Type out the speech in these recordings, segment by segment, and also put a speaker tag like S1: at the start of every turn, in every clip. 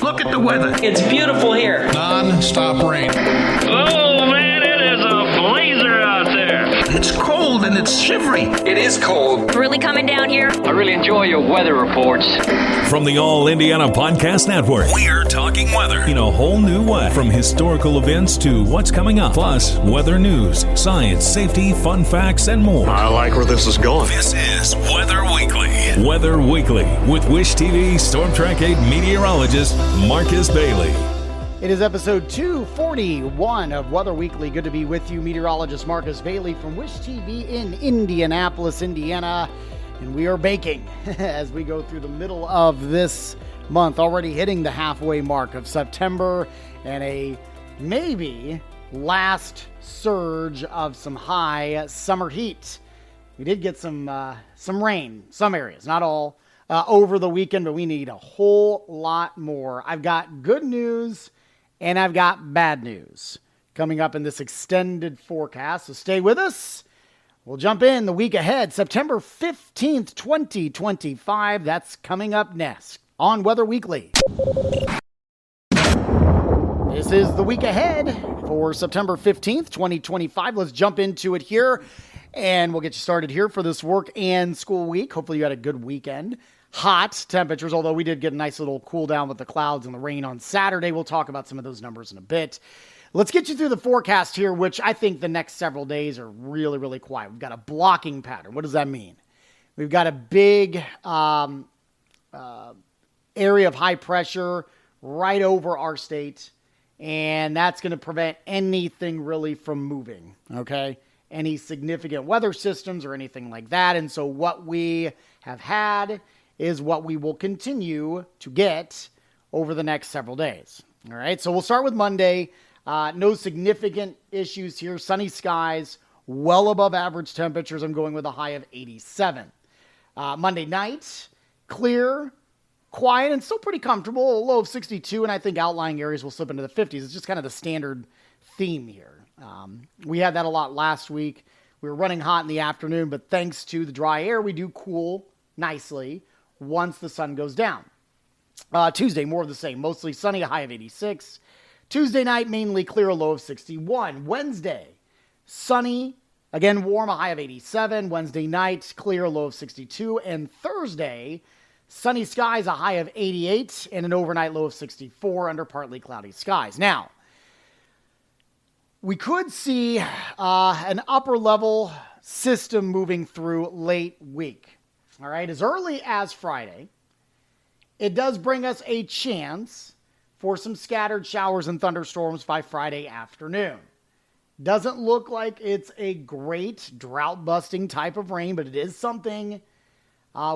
S1: Look at the weather.
S2: It's beautiful here.
S3: Non-stop rain.
S4: Oh, man, it is a blazer out there.
S1: It's cold and it's shivery.
S5: It is cold.
S6: Really coming down here.
S4: I really enjoy your weather reports.
S7: From the All Indiana Podcast Network, we're talking weather in a whole new way. From historical events to what's coming up, plus weather news, science, safety, fun facts, and more.
S3: I like where this is going.
S7: This is Weather Weekly. Weather Weekly with Wish TV Storm Track 8 meteorologist Marcus Bailey.
S8: It is episode 241 of Weather Weekly. Good to be with you, meteorologist Marcus Bailey from Wish TV in Indianapolis, Indiana. And we are baking as we go through the middle of this month, already hitting the halfway mark of September and a maybe last surge of some high summer heat. We did get some rain, some areas, not all, over the weekend, but we need a whole lot more. I've got good news and I've got bad news coming up in this extended forecast, so stay with us. We'll jump in the week ahead, September 15th, 2025. That's coming up next on Weather Weekly. This is the week ahead for September 15th, 2025. Let's jump into it here, and we'll get you started here for this work and school week. Hopefully you had a good weekend. Hot temperatures, although we did get a nice little cool down with the clouds and the rain on Saturday. We'll talk about some of those numbers in a bit. Let's get you through the forecast here, which I think the next several days are really, really quiet. We've got a blocking pattern. What does that mean? We've got a big area of high pressure right over our state, and that's going to prevent anything really from moving, okay? Any significant weather systems or anything like that. And so what we have had is what we will continue to get over the next several days. All right, so we'll start with Monday. No significant issues here. Sunny skies, well above average temperatures. I'm going with a high of 87. Monday night, clear, quiet, and still pretty comfortable. A low of 62, and I think outlying areas will slip into the 50s. It's just kind of the standard theme here. We had that a lot last week. We were running hot in the afternoon, but thanks to the dry air, we do cool nicely once the sun goes down. Tuesday, more of the same. Mostly sunny, a high of 86. Tuesday night, mainly clear, a low of 61. Wednesday, sunny, again warm, a high of 87. Wednesday night, clear, a low of 62. And Thursday, sunny skies, a high of 88, and an overnight low of 64 under partly cloudy skies. Now, we could see an upper level system moving through late week. All right, as early as Friday, it does bring us a chance for some scattered showers and thunderstorms by Friday afternoon. Doesn't look like it's a great drought-busting type of rain, but it is something.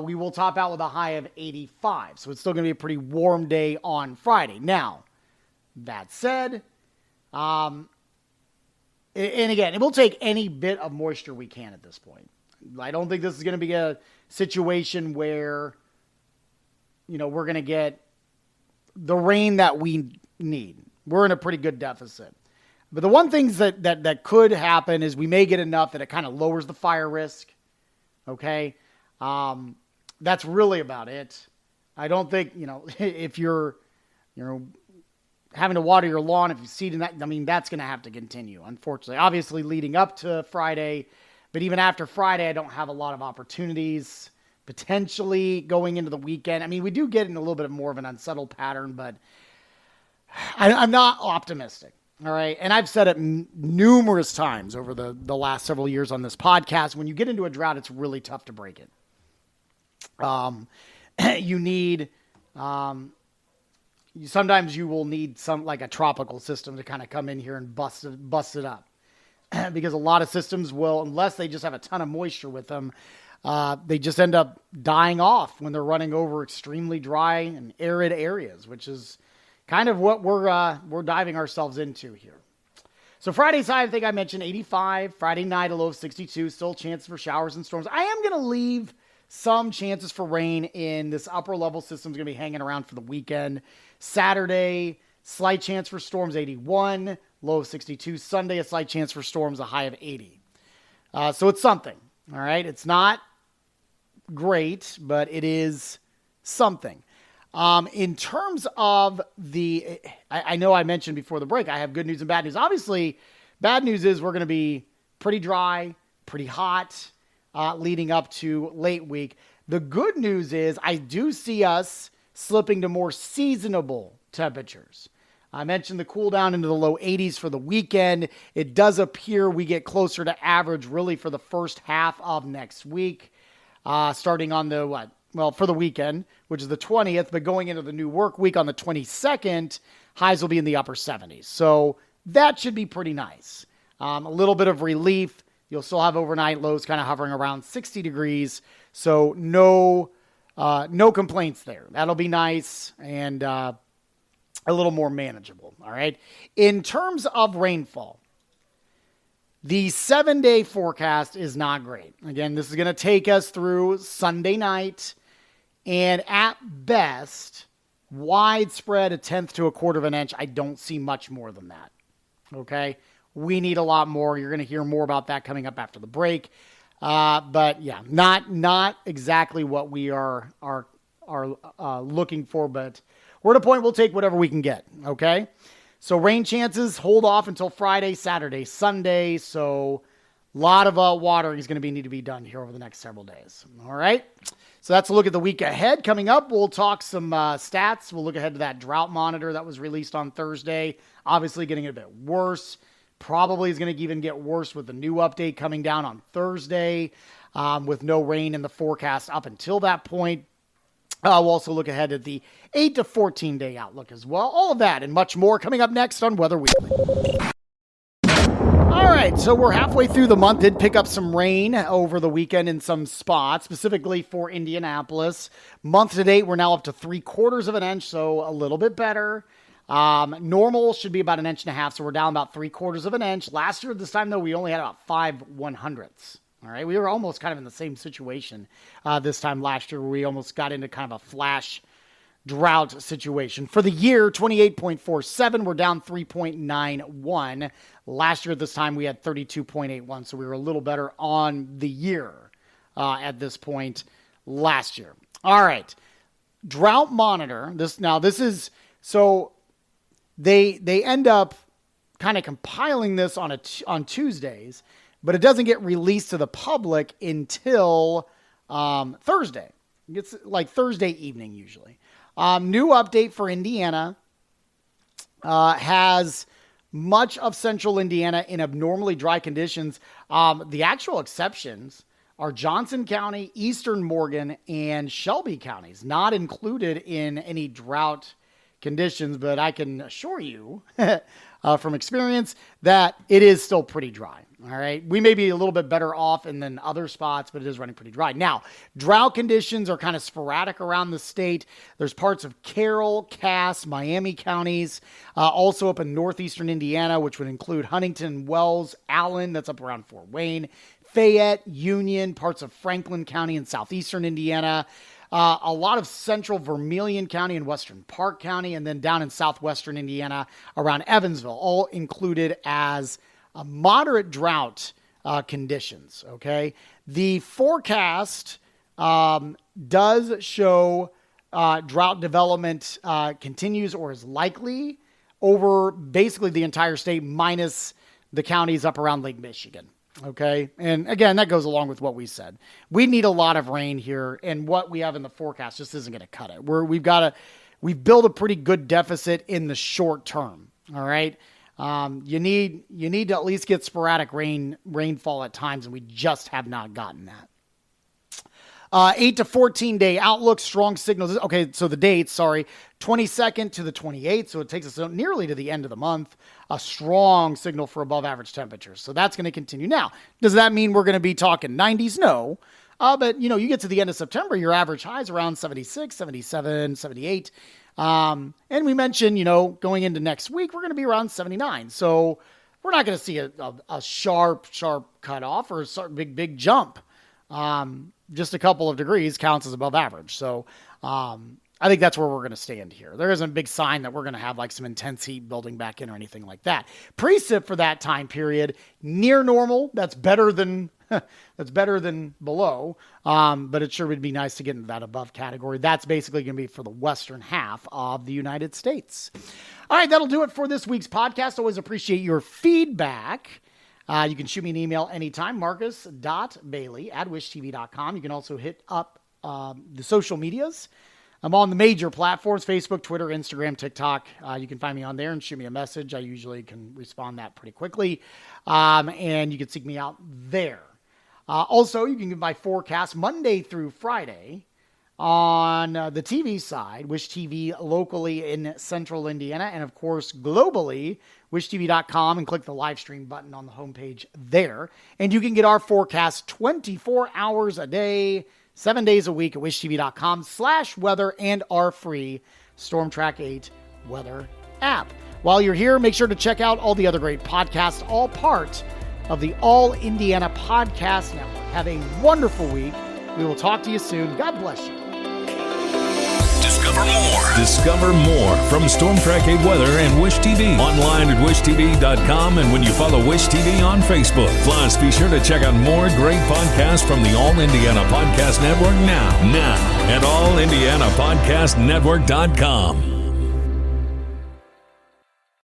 S8: We will top out with a high of 85, so it's still going to be a pretty warm day on Friday. Now, that said, and again, it will take any bit of moisture we can at this point. I don't think this is going to be a situation where, we're going to get the rain that we need. We're in a pretty good deficit. But the one thing that could happen is we may get enough that it kind of lowers the fire risk. Okay? That's really about it. I don't think, if you're, having to water your lawn, if you seed in that, that's going to have to continue, unfortunately. Obviously, leading up to Friday, but even after Friday, I don't have a lot of opportunities. Potentially going into the weekend. We do get in a little bit more of an unsettled pattern, but I'm not optimistic. All right. And I've said it numerous times over the last several years on this podcast. When you get into a drought, it's really tough to break it. You need, sometimes you will need some, like a tropical system to kind of come in here and bust it up. Because a lot of systems will, unless they just have a ton of moisture with them, they just end up dying off when they're running over extremely dry and arid areas, which is kind of what we're diving ourselves into here. So Friday's high, I think I mentioned 85. Friday night, a low of 62. Still chances for showers and storms. I am going to leave some chances for rain in this upper level system. Is going to be hanging around for the weekend. Saturday, slight chance for storms, 81. Low of 62. Sunday, a slight chance for storms, a high of 80. So it's something. All right. It's not great, but it is something. In terms of I know I mentioned before the break, I have good news and bad news. Obviously, bad news is we're going to be pretty dry, pretty hot, leading up to late week. The good news is I do see us slipping to more seasonable temperatures. I mentioned the cool down into the low 80s for the weekend. It does appear we get closer to average really for the first half of next week, starting on the for the weekend, which is the 20th, but going into the new work week on the 22nd, highs will be in the upper 70s. So that should be pretty nice. A little bit of relief. You'll still have overnight lows kind of hovering around 60 degrees. So no complaints there. That'll be nice and a little more manageable. All right. In terms of rainfall, the 7-day forecast is not great. Again, this is going to take us through Sunday night. And at best, widespread 1/10 to 1/4 of an inch. I don't see much more than that. Okay. We need a lot more. You're going to hear more about that coming up after the break. But yeah, not exactly what we are looking for, but we're at a point we'll take whatever we can get. Okay. So rain chances hold off until Friday, Saturday, Sunday. So a lot of watering is going to need to be done here over the next several days. All right. So that's a look at the week ahead. Coming up, we'll talk some stats. We'll look ahead to that drought monitor that was released on Thursday. Obviously getting a bit worse. Probably is going to even get worse with the new update coming down on Thursday with no rain in the forecast up until that point. We'll also look ahead at the 8 to 14 day outlook as well. All of that and much more coming up next on Weather Weekly. All right, so we're halfway through the month. Did pick up some rain over the weekend in some spots, specifically for Indianapolis. Month to date, we're now up to 3/4 of an inch, so a little bit better. Normal should be about 1.5 inches, so we're down about 3/4 of an inch. Last year at this time, though, we only had about 5/100ths. All right, we were almost kind of in the same situation this time last year, where we almost got into kind of a flash drought situation. For the year, 28.47, we're down 3.91. Last year at this time, we had 32.81, so we were a little better on the year at this point last year. All right, drought monitor. This is so they end up kind of compiling this on Tuesdays, but it doesn't get released to the public until Thursday. It's like Thursday evening usually. New update for Indiana has much of central Indiana in abnormally dry conditions. The actual exceptions are Johnson County, Eastern Morgan, and Shelby counties, not included in any drought conditions, but I can assure you from experience that it is still pretty dry. All right. We may be a little bit better off than other spots, but it is running pretty dry. Now, drought conditions are kind of sporadic around the state. There's parts of Carroll, Cass, Miami counties, also up in northeastern Indiana, which would include Huntington, Wells, Allen, that's up around Fort Wayne, Fayette, Union, parts of Franklin County in southeastern Indiana, a lot of central Vermilion County and western Park County, and then down in southwestern Indiana around Evansville, all included as moderate drought conditions, okay? The forecast does show drought development continues or is likely over basically the entire state minus the counties up around Lake Michigan, okay? And again, that goes along with what we said. We need a lot of rain here, and what we have in the forecast just isn't going to cut it. We've built a pretty good deficit in the short term, all right? You need to at least get sporadic rainfall at times, and we just have not gotten that. 8 to 14 day outlook, strong signals. Okay, so the dates, 22nd to the 28th, so it takes us nearly to the end of the month. A strong signal for above average temperatures. So that's going to continue. Now, does that mean we're going to be talking 90s? No. But, you get to the end of September, your average high is around 76, 77, 78. And we mentioned, going into next week, we're going to be around 79. So we're not going to see a sharp cutoff or a big jump. Just a couple of degrees counts as above average. So, I think that's where we're going to stand here. There isn't a big sign that we're going to have like some intense heat building back in or anything like that. Precip for that time period, near normal. That's better than below. But it sure would be nice to get into that above category. That's basically going to be for the western half of the United States. All right, that'll do it for this week's podcast. Always appreciate your feedback. You can shoot me an email anytime, marcus.bailey@wishtv.com. You can also hit up the social medias. I'm on the major platforms, Facebook, Twitter, Instagram, TikTok. You can find me on there and shoot me a message. I usually can respond that pretty quickly. And you can seek me out there. Also, you can get my forecast Monday through Friday on the TV side, Wish TV locally in central Indiana, and of course, globally, wishtv.com, and click the live stream button on the homepage there. And you can get our forecast 24 hours a day, 7 days a week at wishtv.com/weather and our free StormTrack 8 weather app. While you're here, make sure to check out all the other great podcasts, all part of the All Indiana Podcast Network. Have a wonderful week. We will talk to you soon. God bless you.
S7: Discover more from StormTrack 8 Weather and Wish TV. Online at wishtv.com and when you follow Wish TV on Facebook. Plus, be sure to check out more great podcasts from the All Indiana Podcast Network now at allindianapodcastnetwork.com.